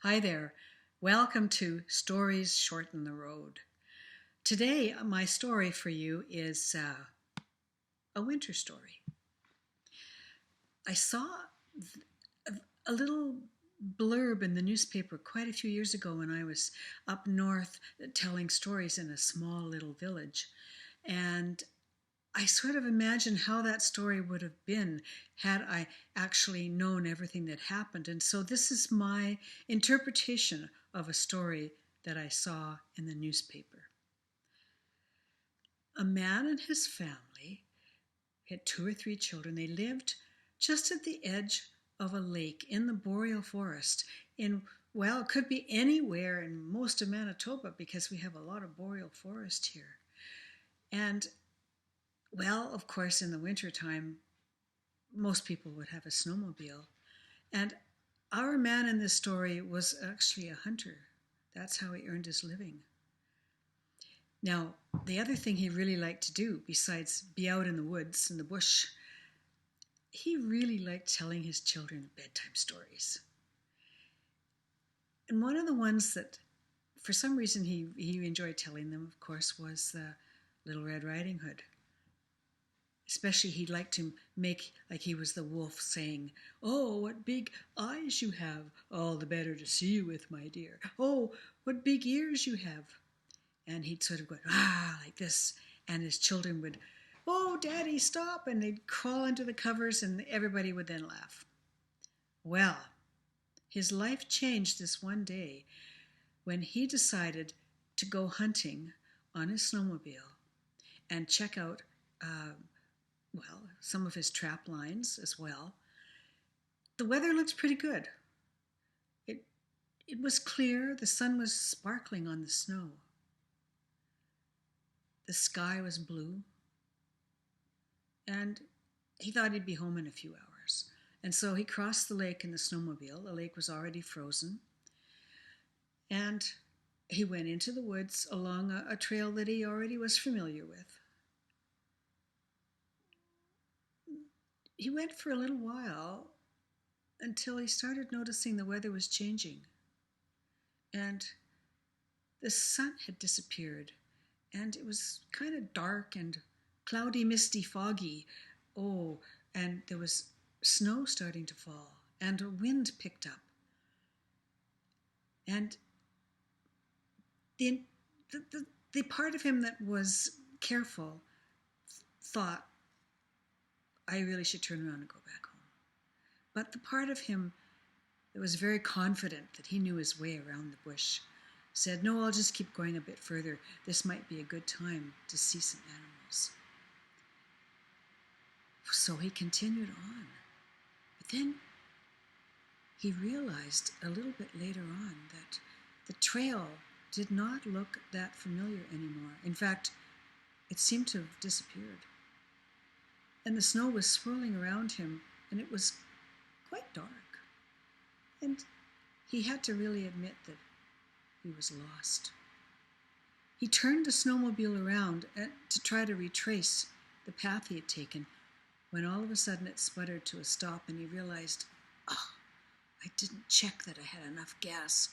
Hi there. Welcome to Stories Shorten the Road. Today, my story for you is a winter story. I saw a little blurb in the newspaper quite a few years ago when I was up north telling stories in a small little village. And I sort of imagined how that story would have been had I actually known everything that happened. And so this is my interpretation of a story that I saw in the newspaper. A man and his family had 2 or 3 children. They lived just at the edge of a lake in the boreal forest well, it could be anywhere in most of Manitoba because we have a lot of boreal forest here. And well, of course, in the wintertime, most people would have a snowmobile. And our man in this story was actually a hunter. That's how he earned his living. Now, the other thing he really liked to do, besides be out in the woods, in the bush, he really liked telling his children bedtime stories. And one of the ones that, for some reason, he enjoyed telling them, of course, was Little Red Riding Hood. Especially he liked to make like he was the wolf saying, "Oh, what big eyes you have. All the better to see you with, my dear. Oh, what big ears you have." And he'd sort of go, like this. And his children would, "Oh, Daddy, stop." And they'd crawl into the covers and everybody would then laugh. Well, his life changed this one day when he decided to go hunting on his snowmobile and check out some of his trap lines as well. The weather looked pretty good. It was clear, the sun was sparkling on the snow. The sky was blue, and he thought he'd be home in a few hours. And so he crossed the lake in the snowmobile. The lake was already frozen. And he went into the woods along a trail that he already was familiar with. He went for a little while until he started noticing the weather was changing. And the sun had disappeared, and it was kind of dark and cloudy, misty, foggy. Oh, and there was snow starting to fall, and a wind picked up. And the part of him that was careful thought, I really should turn around and go back home. But the part of him that was very confident that he knew his way around the bush said, no, I'll just keep going a bit further. This might be a good time to see some animals. So he continued on. But then he realized a little bit later on that the trail did not look that familiar anymore. In fact, it seemed to have disappeared. And the snow was swirling around him, and it was quite dark. And he had to really admit that he was lost. He turned the snowmobile around to try to retrace the path he had taken, when all of a sudden it sputtered to a stop, and he realized, I didn't check that I had enough gas.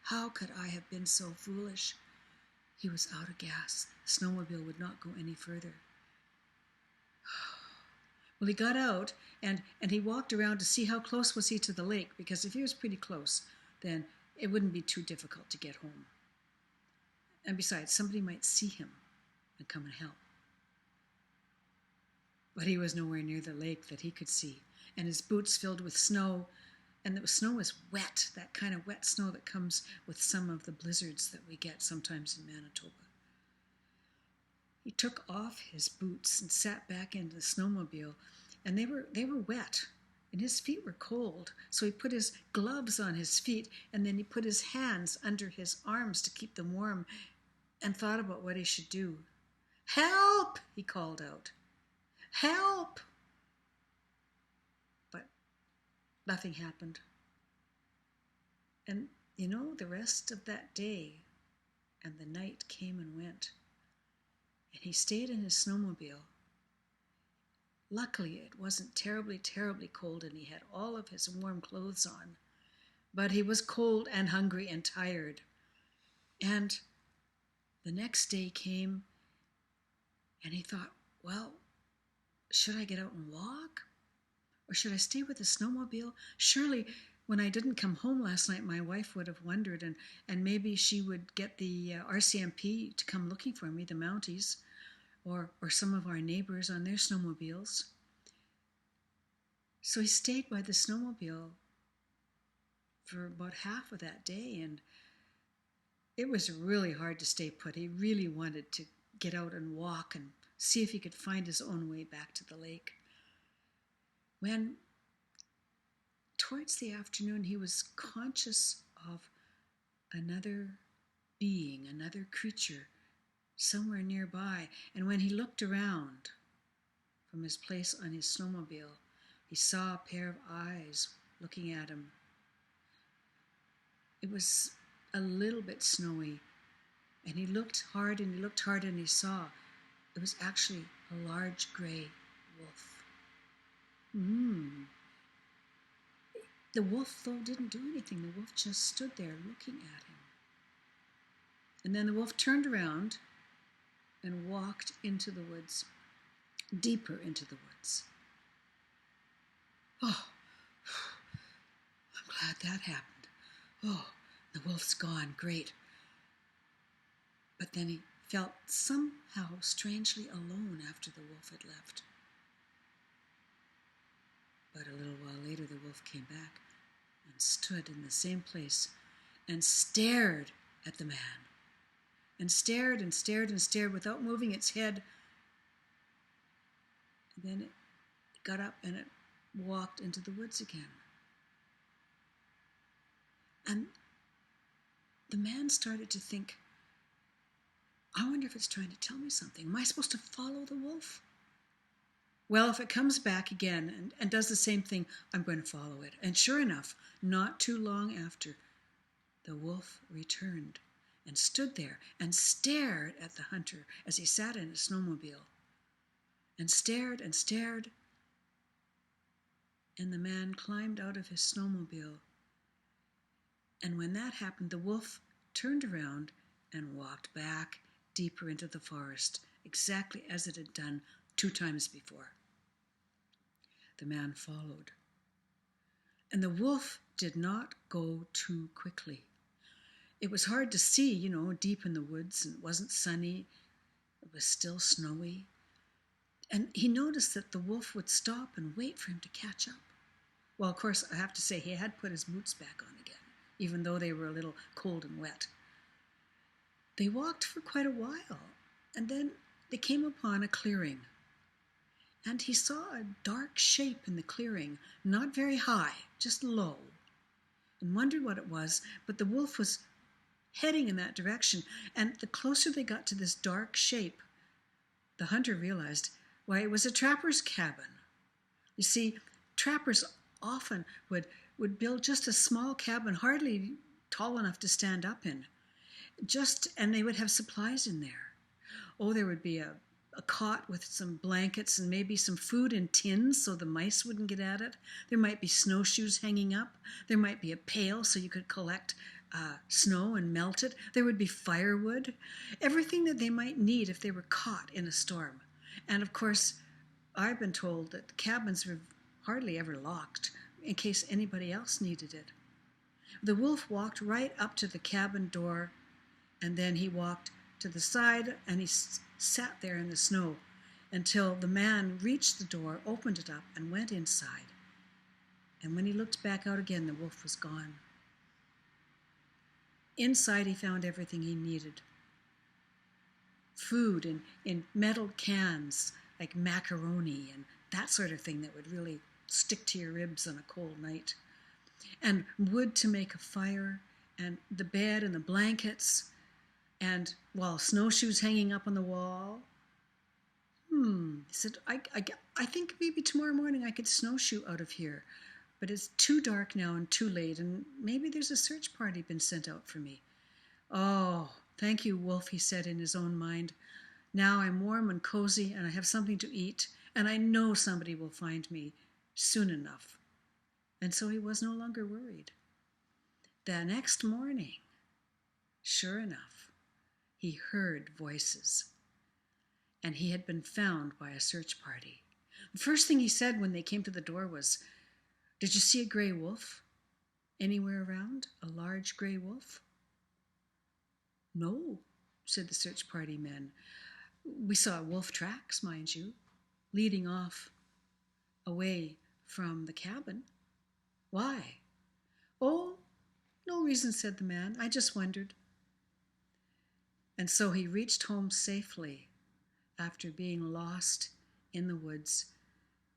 How could I have been so foolish? He was out of gas. The snowmobile would not go any further. Well, he got out and he walked around to see how close was he to the lake, because if he was pretty close, then it wouldn't be too difficult to get home. And besides, somebody might see him and come and help. But he was nowhere near the lake that he could see, and his boots filled with snow, and the snow was wet, that kind of wet snow that comes with some of the blizzards that we get sometimes in Manitoba. He took off his boots and sat back into the snowmobile, and they were wet, and his feet were cold. So he put his gloves on his feet, and then he put his hands under his arms to keep them warm, and thought about what he should do. "Help!" he called out. "Help!" But nothing happened. And the rest of that day and the night came and went. And he stayed in his snowmobile. Luckily, it wasn't terribly, terribly cold, and he had all of his warm clothes on. but he was cold and hungry and tired. And the next day came, and he thought, well, should I get out and walk? Or should I stay with the snowmobile? Surely when I didn't come home last night, my wife would have wondered, and maybe she would get the RCMP to come looking for me, the Mounties, or some of our neighbors on their snowmobiles. So he stayed by the snowmobile for about half of that day, and it was really hard to stay put. He really wanted to get out and walk and see if he could find his own way back to the lake. When, towards the afternoon, he was conscious of another being, another creature, somewhere nearby. And when he looked around from his place on his snowmobile, he saw a pair of eyes looking at him. It was a little bit snowy, and he looked hard and he looked hard, and he saw it was actually a large gray wolf. The wolf, though, didn't do anything. The wolf just stood there looking at him. And then the wolf turned around and walked into the woods, deeper into the woods. Oh, I'm glad that happened. Oh, the wolf's gone, great. But then he felt somehow strangely alone after the wolf had left. But a little while later, the wolf came back and stood in the same place and stared at the man. And stared and stared and stared without moving its head. And then it got up and it walked into the woods again. And the man started to think, I wonder if it's trying to tell me something. Am I supposed to follow the wolf? Well, if it comes back again and does the same thing, I'm going to follow it. And sure enough, not too long after, the wolf returned and stood there and stared at the hunter as he sat in his snowmobile. And stared and stared. And the man climbed out of his snowmobile. And when that happened, the wolf turned around and walked back deeper into the forest, exactly as it had done 2 times before. The man followed. And the wolf did not go too quickly. It was hard to see, deep in the woods, and it wasn't sunny. It was still snowy. And he noticed that the wolf would stop and wait for him to catch up. Well, of course, I have to say, he had put his boots back on again, even though they were a little cold and wet. They walked for quite a while, and then they came upon a clearing. And he saw a dark shape in the clearing, not very high, just low, and wondered what it was, but the wolf was heading in that direction, and the closer they got to this dark shape, the hunter realized, why, it was a trapper's cabin. You see, trappers often would build just a small cabin, hardly tall enough to stand up in, and they would have supplies in there. Oh, there would be a cot with some blankets and maybe some food in tins so the mice wouldn't get at it. There might be snowshoes hanging up. There might be a pail so you could collect snow and melt it. There would be firewood. Everything that they might need if they were caught in a storm. And of course, I've been told that the cabins were hardly ever locked in case anybody else needed it. The wolf walked right up to the cabin door, and then he walked to the side and he sat there in the snow until the man reached the door, opened it up, and went inside. And when he looked back out again, the wolf was gone. Inside, he found everything he needed. Food in metal cans, like macaroni and that sort of thing that would really stick to your ribs on a cold night. And wood to make a fire, and the bed and the blankets, and, snowshoes hanging up on the wall. He said, I think maybe tomorrow morning I could snowshoe out of here. But it's too dark now and too late, and maybe there's a search party been sent out for me. Oh, thank you, wolf, he said in his own mind. Now I'm warm and cozy, and I have something to eat, and I know somebody will find me soon enough. And so he was no longer worried. The next morning, sure enough, he heard voices, and he had been found by a search party. The first thing he said when they came to the door was, "Did you see a gray wolf anywhere around? A large gray wolf?" "No," said the search party men. "We saw wolf tracks, mind you, leading off away from the cabin." "Why?" "Oh, no reason," said the man. "I just wondered." And so he reached home safely after being lost in the woods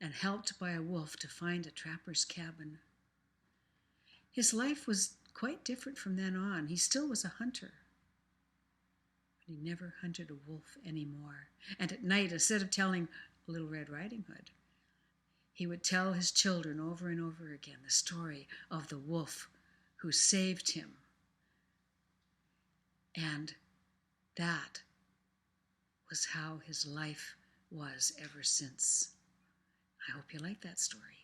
and helped by a wolf to find a trapper's cabin. His life was quite different from then on. He still was a hunter, but he never hunted a wolf anymore. And at night, instead of telling Little Red Riding Hood, he would tell his children over and over again the story of the wolf who saved him. And that was how his life was ever since. I hope you like that story.